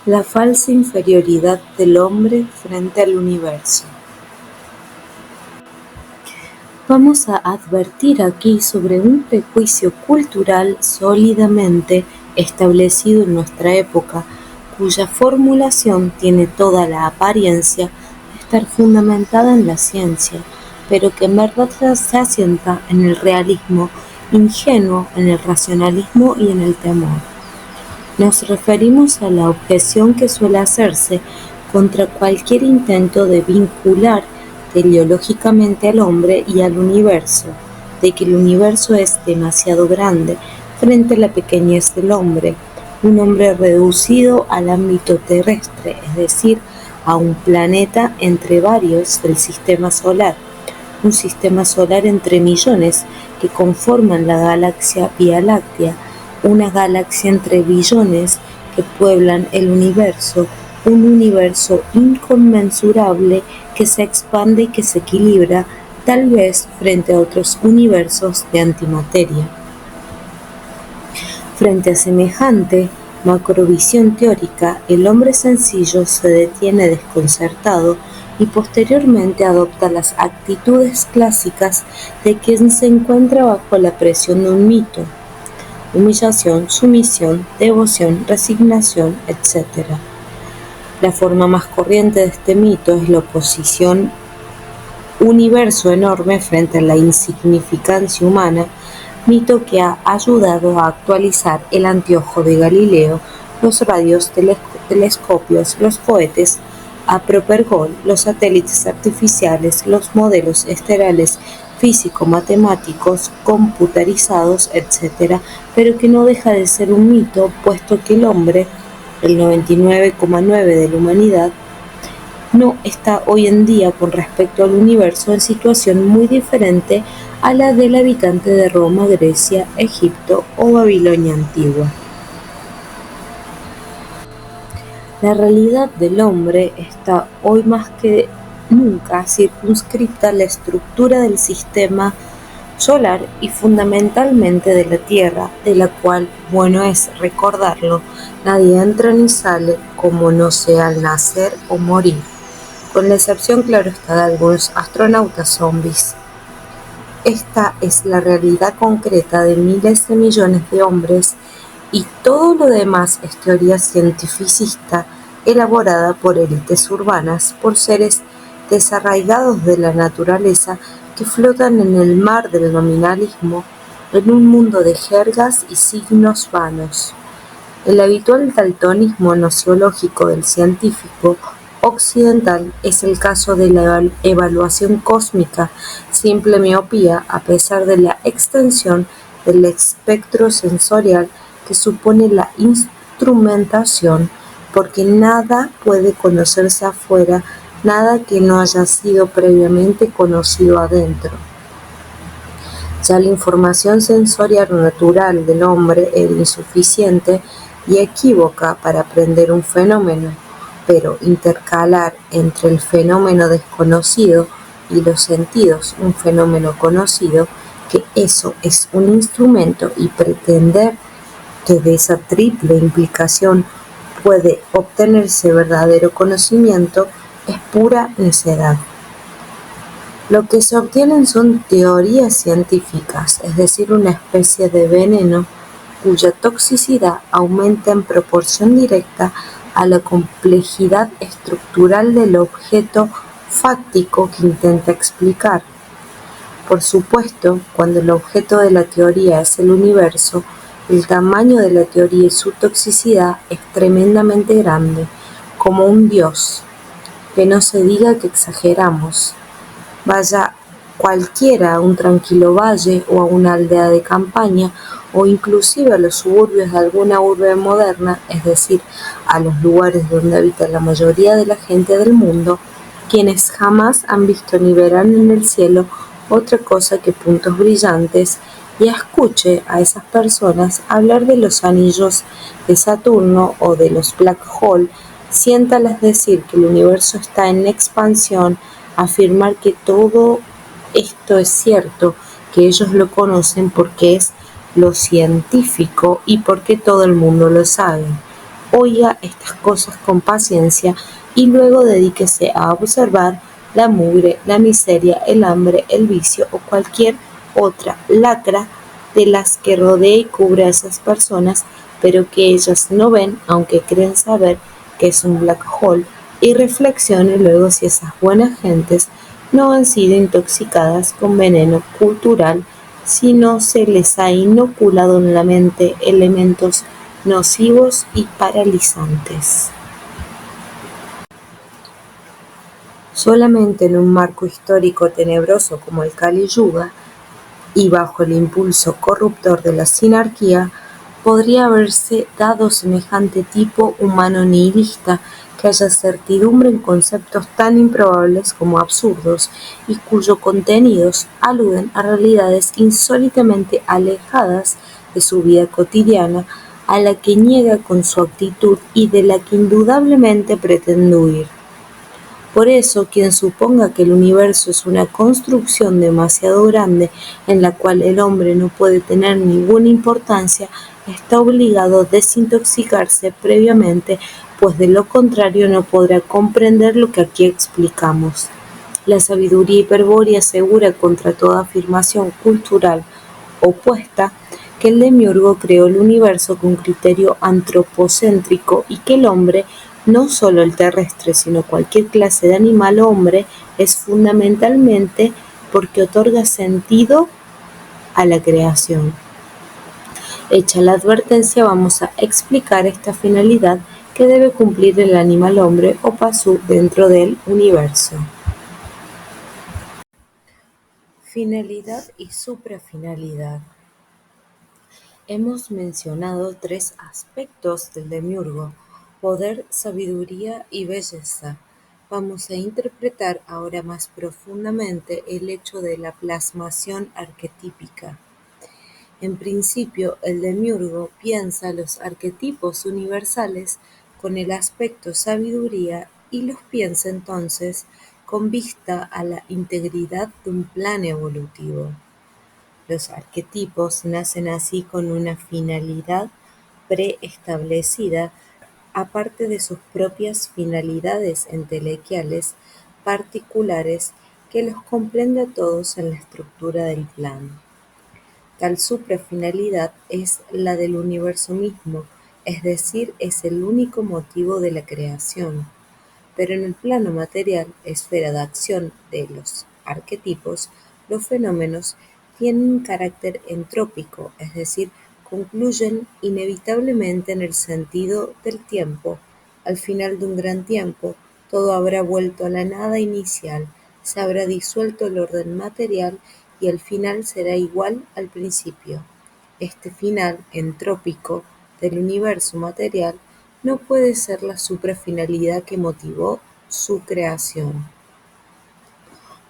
La falsa inferioridad del hombre frente al universo. Vamos a advertir aquí sobre un prejuicio cultural sólidamente establecido en nuestra época, cuya formulación tiene toda la apariencia de estar fundamentada en la ciencia, pero que en verdad se asienta en el realismo ingenuo, en el racionalismo y en el temor. Nos referimos a la objeción que suele hacerse contra cualquier intento de vincular teleológicamente al hombre y al universo, de que el universo es demasiado grande frente a la pequeñez del hombre, un hombre reducido al ámbito terrestre, es decir, a un planeta entre varios del sistema solar, un sistema solar entre millones que conforman la galaxia Vía Láctea, una galaxia entre billones que pueblan el universo, un universo inconmensurable que se expande y que se equilibra, tal vez frente a otros universos de antimateria. Frente a semejante macrovisión teórica, el hombre sencillo se detiene desconcertado y posteriormente adopta las actitudes clásicas de quien se encuentra bajo la presión de un mito: humillación, sumisión, devoción, resignación, etc. La forma más corriente de este mito es la oposición universo enorme frente a la insignificancia humana, mito que ha ayudado a actualizar el anteojo de Galileo, los radiotelescopios, los cohetes a propergol, los satélites artificiales, los modelos estelares físico-matemáticos, computarizados, etc., pero que no deja de ser un mito, puesto que el hombre, el 99,9% de la humanidad, no está hoy en día con respecto al universo en situación muy diferente a la del habitante de Roma, Grecia, Egipto o Babilonia antigua. La realidad del hombre está hoy más que nunca circunscrita a la estructura del sistema solar y fundamentalmente de la Tierra, de la cual, bueno es recordarlo, nadie entra ni sale como no sea al nacer o morir, con la excepción, claro está, de algunos astronautas zombies. Esta es la realidad concreta de miles de millones de hombres, y todo lo demás es teoría cientificista elaborada por élites urbanas, por seres desarraigados de la naturaleza que flotan en el mar del nominalismo, en un mundo de jergas y signos vanos. El habitual daltonismo nociológico del científico occidental es el caso de la evaluación cósmica, simple miopía a pesar de la extensión del espectro sensorial que supone la instrumentación, porque nada puede conocerse afuera, nada que no haya sido previamente conocido adentro. Ya la información sensorial natural del hombre era insuficiente y equívoca para aprender un fenómeno, pero intercalar entre el fenómeno desconocido y los sentidos un fenómeno conocido, que eso es un instrumento, y pretender que de esa triple implicación puede obtenerse verdadero conocimiento, es pura necedad. Lo que se obtienen son teorías científicas, es decir, una especie de veneno cuya toxicidad aumenta en proporción directa a la complejidad estructural del objeto fáctico que intenta explicar. Por supuesto, cuando el objeto de la teoría es el universo, el tamaño de la teoría y su toxicidad es tremendamente grande, como un dios. Que no se diga que exageramos. Vaya cualquiera a un tranquilo valle o a una aldea de campaña, o inclusive a los suburbios de alguna urbe moderna, es decir, a los lugares donde habita la mayoría de la gente del mundo, quienes jamás han visto ni verán en el cielo otra cosa que puntos brillantes, y escuche a esas personas hablar de los anillos de Saturno o de los black hole, siéntalas decir que el universo está en expansión, afirmar que todo esto es cierto, que ellos lo conocen porque es lo científico y porque todo el mundo lo sabe. oiga estas cosas con paciencia y luego dedíquese a observar la mugre, la miseria, el hambre, el vicio o cualquier otra lacra de las que rodea y cubre a esas personas, pero que ellas no ven, aunque creen saber que es un black hole, y reflexione luego si esas buenas gentes no han sido intoxicadas con veneno cultural, si no se les ha inoculado en la mente elementos nocivos y paralizantes. Solamente en un marco histórico tenebroso como el Kali Yuga, y bajo el impulso corruptor de la sinarquía, podría haberse dado semejante tipo humano nihilista que haya certidumbre en conceptos tan improbables como absurdos y cuyos contenidos aluden a realidades insólitamente alejadas de su vida cotidiana, a la que niega con su actitud y de la que indudablemente pretende huir. Por eso, quien suponga que el universo es una construcción demasiado grande en la cual el hombre no puede tener ninguna importancia, está obligado a desintoxicarse previamente, pues de lo contrario no podrá comprender lo que aquí explicamos. La sabiduría hiperbórea asegura contra toda afirmación cultural opuesta que el demiurgo creó el universo con criterio antropocéntrico y que el hombre, no solo el terrestre, sino cualquier clase de animal o hombre, es fundamentalmente porque otorga sentido a la creación. Hecha la advertencia, vamos a explicar esta finalidad que debe cumplir el animal hombre o pasú dentro del universo. Finalidad y suprafinalidad. Hemos mencionado tres aspectos del demiurgo: poder, sabiduría y belleza. Vamos a interpretar ahora más profundamente el hecho de la plasmación arquetípica. En principio, el demiurgo piensa los arquetipos universales con el aspecto sabiduría y los piensa entonces con vista a la integridad de un plan evolutivo. Los arquetipos nacen así con una finalidad preestablecida, aparte de sus propias finalidades entelequiales particulares que los comprende a todos en la estructura del plan. Tal suprafinalidad es la del universo mismo, es decir, es el único motivo de la creación. Pero en el plano material, esfera de acción de los arquetipos, los fenómenos tienen un carácter entrópico, es decir, concluyen inevitablemente en el sentido del tiempo. Al final de un gran tiempo, todo habrá vuelto a la nada inicial, se habrá disuelto el orden material y el final será igual al principio. Este final entrópico del universo material no puede ser la suprafinalidad que motivó su creación.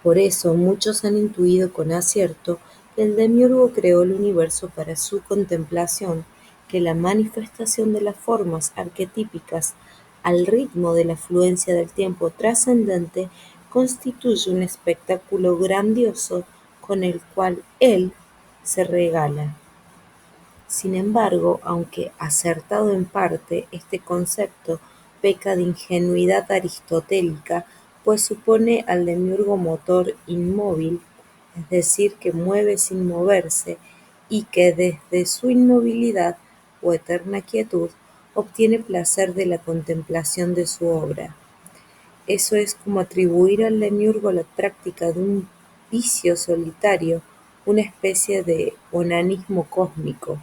Por eso muchos han intuido con acierto que el demiurgo creó el universo para su contemplación, que la manifestación de las formas arquetípicas al ritmo de la fluencia del tiempo trascendente constituye un espectáculo grandioso con el cual él se regala. Sin embargo, aunque acertado en parte, este concepto peca de ingenuidad aristotélica, pues supone al demiurgo motor inmóvil, es decir, que mueve sin moverse y que desde su inmovilidad o eterna quietud obtiene placer de la contemplación de su obra. Eso es como atribuir al demiurgo la práctica de un vicio solitario, una especie de onanismo cósmico.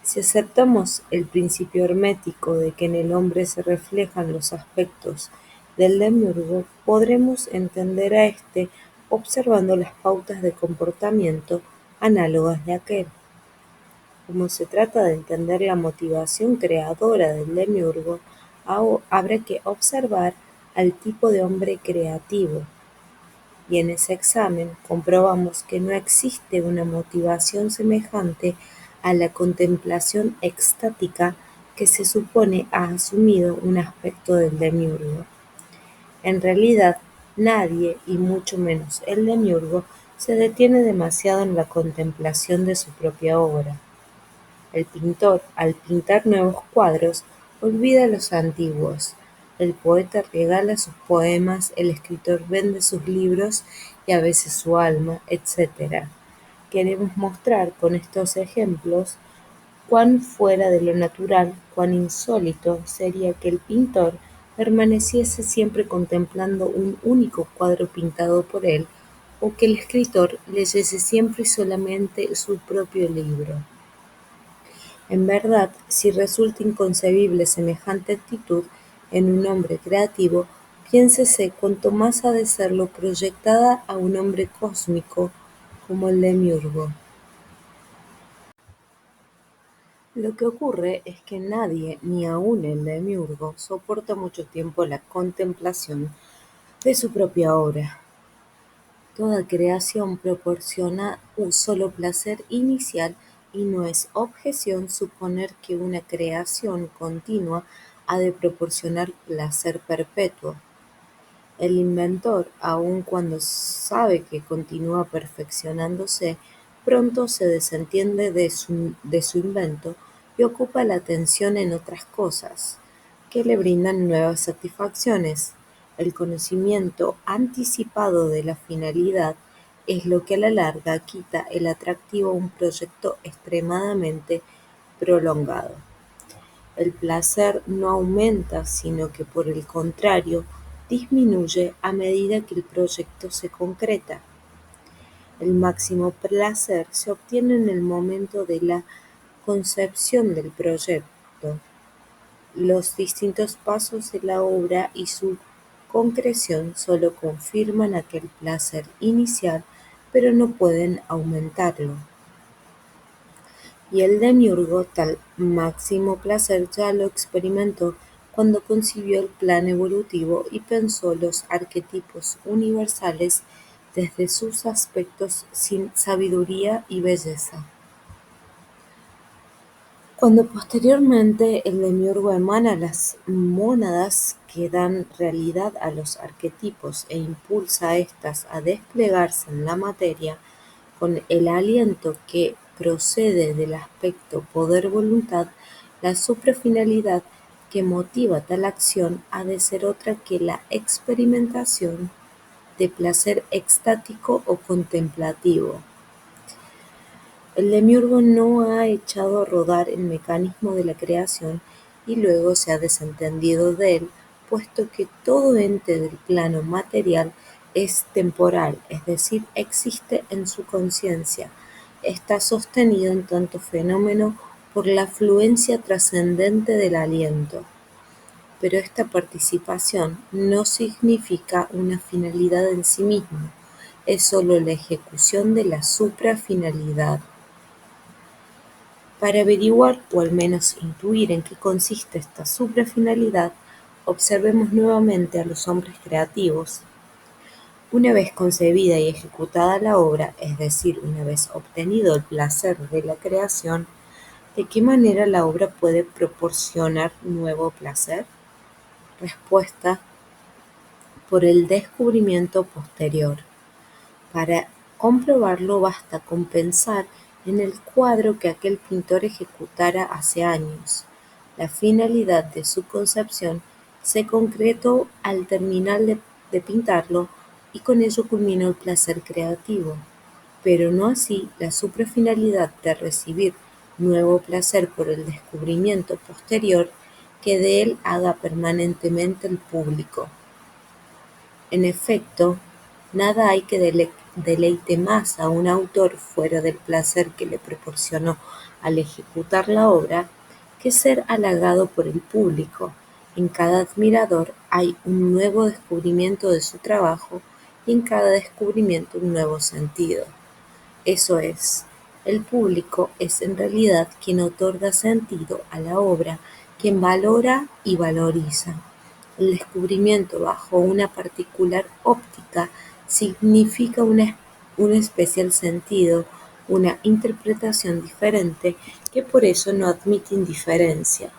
Si aceptamos el principio hermético de que en el hombre se reflejan los aspectos del demiurgo, podremos entender a éste observando las pautas de comportamiento análogas de aquel. Como se trata de entender la motivación creadora del demiurgo, habrá que observar al tipo de hombre creativo, y en ese examen comprobamos que no existe una motivación semejante a la contemplación extática que se supone ha asumido un aspecto del demiurgo. En realidad, nadie, y mucho menos el demiurgo, se detiene demasiado en la contemplación de su propia obra. El pintor, al pintar nuevos cuadros, olvida los antiguos. El poeta regala sus poemas, el escritor vende sus libros y a veces su alma, etc. Queremos mostrar con estos ejemplos cuán fuera de lo natural, cuán insólito sería que el pintor permaneciese siempre contemplando un único cuadro pintado por él, o que el escritor leyese siempre y solamente su propio libro. En verdad, si resulta inconcebible semejante actitud en un hombre creativo, piénsese cuánto más ha de serlo proyectada a un hombre cósmico como el demiurgo. Lo que ocurre es que nadie, ni aun el demiurgo, soporta mucho tiempo la contemplación de su propia obra. Toda creación proporciona un solo placer inicial y no es objeción suponer que una creación continua ha de proporcionar placer perpetuo. El inventor, aun cuando sabe que continúa perfeccionándose, pronto se desentiende de su invento y ocupa la atención en otras cosas, que le brindan nuevas satisfacciones. El conocimiento anticipado de la finalidad es lo que a la larga quita el atractivo a un proyecto extremadamente prolongado. El placer no aumenta, sino que por el contrario, disminuye a medida que el proyecto se concreta. El máximo placer se obtiene en el momento de la concepción del proyecto. Los distintos pasos de la obra y su concreción solo confirman aquel placer inicial, pero no pueden aumentarlo. Y el demiurgo tal máximo placer ya lo experimentó cuando concibió el plan evolutivo y pensó los arquetipos universales desde sus aspectos sin sabiduría y belleza. Cuando posteriormente el demiurgo emana las mónadas que dan realidad a los arquetipos e impulsa a éstas a desplegarse en la materia, con el aliento que procede del aspecto poder-voluntad, la suprafinalidad que motiva tal acción ha de ser otra que la experimentación de placer extático o contemplativo. El demiurgo no ha echado a rodar el mecanismo de la creación y luego se ha desentendido de él, puesto que todo ente del plano material es temporal, es decir, existe en su conciencia, está sostenido en tanto fenómeno por la fluencia trascendente del aliento. Pero esta participación no significa una finalidad en sí misma, es sólo la ejecución de la suprafinalidad. Para averiguar o al menos intuir en qué consiste esta suprafinalidad, observemos nuevamente a los hombres creativos. Una vez concebida y ejecutada la obra, es decir, una vez obtenido el placer de la creación, ¿de qué manera la obra puede proporcionar nuevo placer? Respuesta: por el descubrimiento posterior. Para comprobarlo basta con pensar en el cuadro que aquel pintor ejecutara hace años. La finalidad de su concepción se concretó al terminar de pintarlo y con ello culminó el placer creativo, pero no así la suprafinalidad de recibir nuevo placer por el descubrimiento posterior que de él haga permanentemente el público. En efecto, nada hay que deleite más a un autor fuera del placer que le proporcionó al ejecutar la obra que ser halagado por el público. En cada admirador hay un nuevo descubrimiento de su trabajo y en cada descubrimiento un nuevo sentido. Eso es, el público es en realidad quien otorga sentido a la obra, quien valora y valoriza. El descubrimiento bajo una particular óptica significa un especial sentido, una interpretación diferente que por eso no admite indiferencia.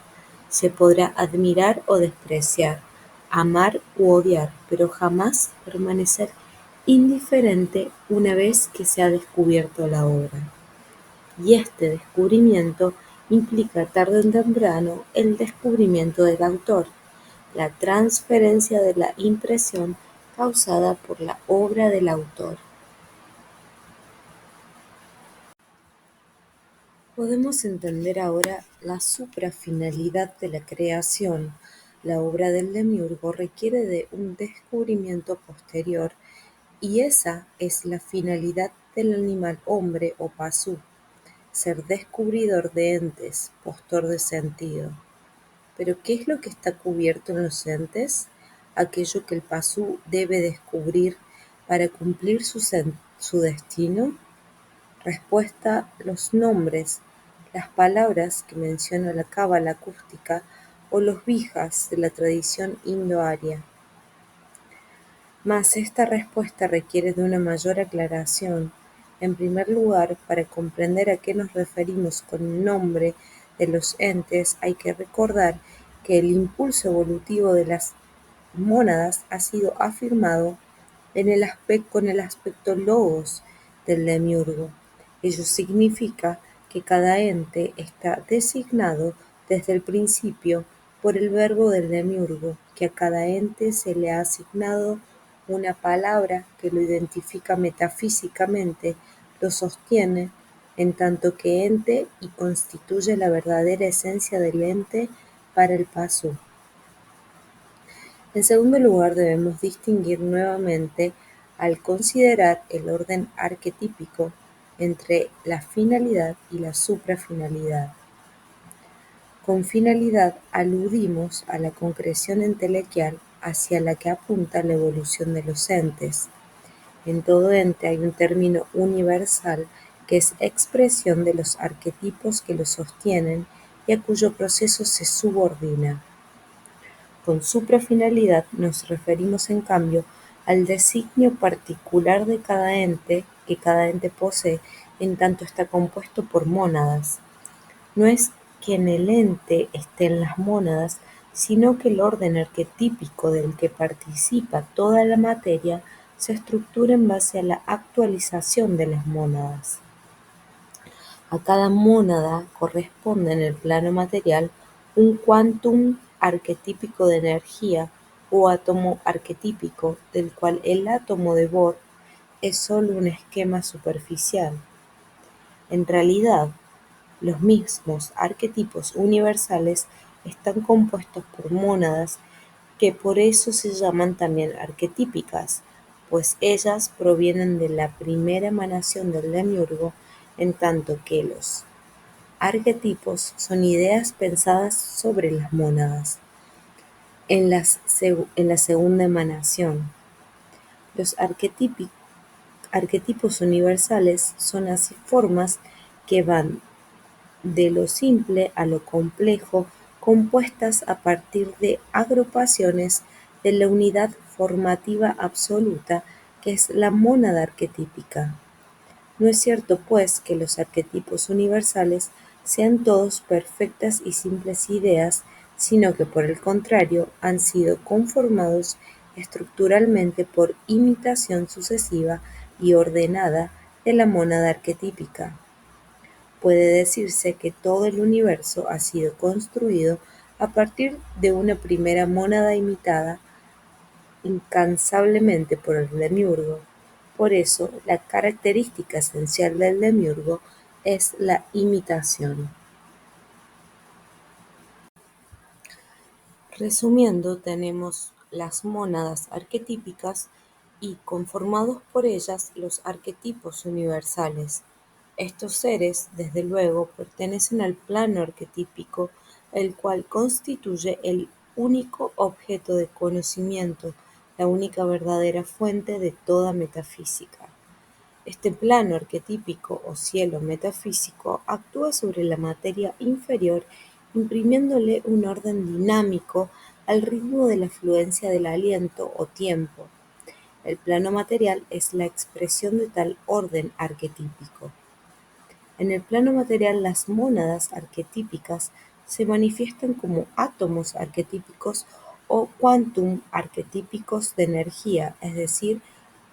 Se podrá admirar o despreciar, amar u odiar, pero jamás permanecer indiferente una vez que se ha descubierto la obra. Y este descubrimiento implica tarde o temprano el descubrimiento del autor, la transferencia de la impresión causada por la obra del autor. Podemos entender ahora la suprafinalidad de la creación. La obra del demiurgo requiere de un descubrimiento posterior, y esa es la finalidad del animal hombre o pasú, ser descubridor de entes, postor de sentido. Pero ¿qué es lo que está cubierto en los entes? Aquello que el pasú debe descubrir para cumplir su destino. Respuesta: los nombres, las palabras que menciona la cábala acústica o los vijas de la tradición indo-aria. Mas esta respuesta requiere de una mayor aclaración. En primer lugar, para comprender a qué nos referimos con el nombre de los entes, hay que recordar que el impulso evolutivo de las mónadas ha sido afirmado con el aspecto logos del demiurgo. Ello significa que cada ente está designado desde el principio por el verbo del demiurgo, que a cada ente se le ha asignado una palabra que lo identifica metafísicamente, lo sostiene en tanto que ente y constituye la verdadera esencia del ente para el pasú. En segundo lugar, debemos distinguir nuevamente, al considerar el orden arquetípico, entre la finalidad y la suprafinalidad. Con finalidad aludimos a la concreción entelequial hacia la que apunta la evolución de los entes. En todo ente hay un término universal que es expresión de los arquetipos que lo sostienen y a cuyo proceso se subordina. Con suprafinalidad nos referimos en cambio al designio particular de cada ente que cada ente posee en tanto está compuesto por mónadas. No es que en el ente estén las mónadas, sino que el orden arquetípico del que participa toda la materia se estructura en base a la actualización de las mónadas. A cada mónada corresponde en el plano material un quantum arquetípico de energía o átomo arquetípico, del cual el átomo de Bohr es sólo un esquema superficial. En realidad, los mismos arquetipos universales están compuestos por mónadas que por eso se llaman también arquetípicas, pues ellas provienen de la primera emanación del demiurgo, en tanto que los arquetipos son ideas pensadas sobre las mónadas. En la segunda emanación, los arquetipos universales son así formas que van de lo simple a lo complejo, compuestas a partir de agrupaciones de la unidad formativa absoluta que es la mónada arquetípica. No es cierto, pues, que los arquetipos universales sean todos perfectas y simples ideas, sino que por el contrario han sido conformados estructuralmente por imitación sucesiva y ordenada de la mónada arquetípica. Puede decirse que todo el universo ha sido construido a partir de una primera mónada imitada incansablemente por el demiurgo. Por eso, la característica esencial del demiurgo es la imitación. Resumiendo, tenemos las mónadas arquetípicas y conformados por ellas los arquetipos universales. Estos seres, desde luego, pertenecen al plano arquetípico, el cual constituye el único objeto de conocimiento, la única verdadera fuente de toda metafísica. Este plano arquetípico o cielo metafísico actúa sobre la materia inferior, imprimiéndole un orden dinámico al ritmo de la fluencia del aliento o tiempo. El plano material es la expresión de tal orden arquetípico. En el plano material, las mónadas arquetípicas se manifiestan como átomos arquetípicos o quantum arquetípicos de energía, es decir,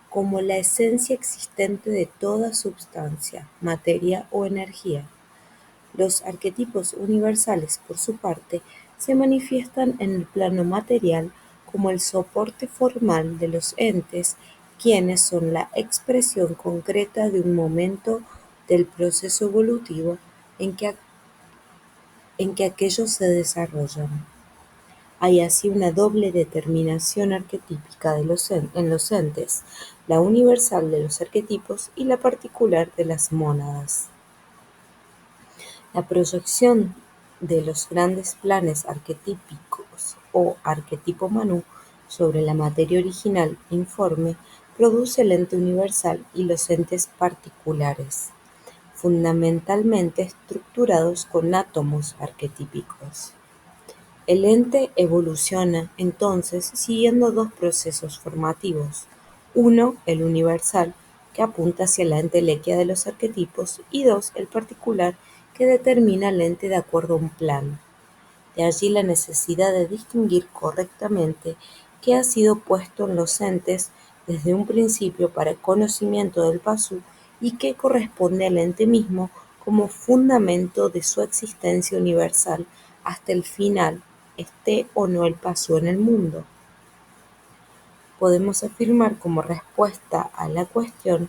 como la esencia existente de toda substancia, materia o energía. Los arquetipos universales, por su parte, se manifiestan en el plano material como el soporte formal de los entes, quienes son la expresión concreta de un momento del proceso evolutivo en que aquellos se desarrollan. Hay así una doble determinación arquetípica en los entes, la universal de los arquetipos y la particular de las mónadas. La proyección de los grandes planes arquetípicos o arquetipo Manu sobre la materia original informe produce el ente universal y los entes particulares, fundamentalmente estructurados con átomos arquetípicos. El ente evoluciona entonces siguiendo dos procesos formativos: uno, el universal, que apunta hacia la entelequia de los arquetipos, y dos, el particular, que determina el ente de acuerdo a un plan. De allí la necesidad de distinguir correctamente qué ha sido puesto en los entes desde un principio para el conocimiento del Pasu y qué corresponde al ente mismo como fundamento de su existencia universal hasta el final, esté o no el Pasu en el mundo. Podemos afirmar como respuesta a la cuestión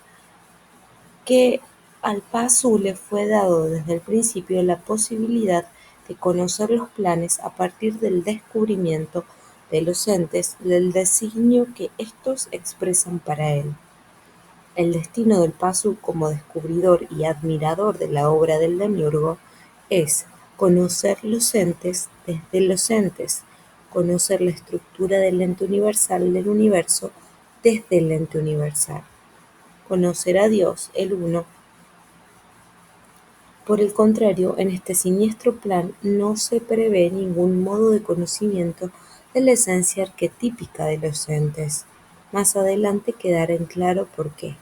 que al Pasu le fue dado desde el principio la posibilidad de conocer los planes a partir del descubrimiento de los entes del designio que éstos expresan para él. El destino del Pasu como descubridor y admirador de la obra del demiurgo es conocer los entes desde los entes, conocer la estructura del ente universal del universo desde el ente universal, conocer a Dios, el Uno. Por el contrario, en este siniestro plan no se prevé ningún modo de conocimiento de la esencia arquetípica de los entes. Más adelante quedará en claro por qué.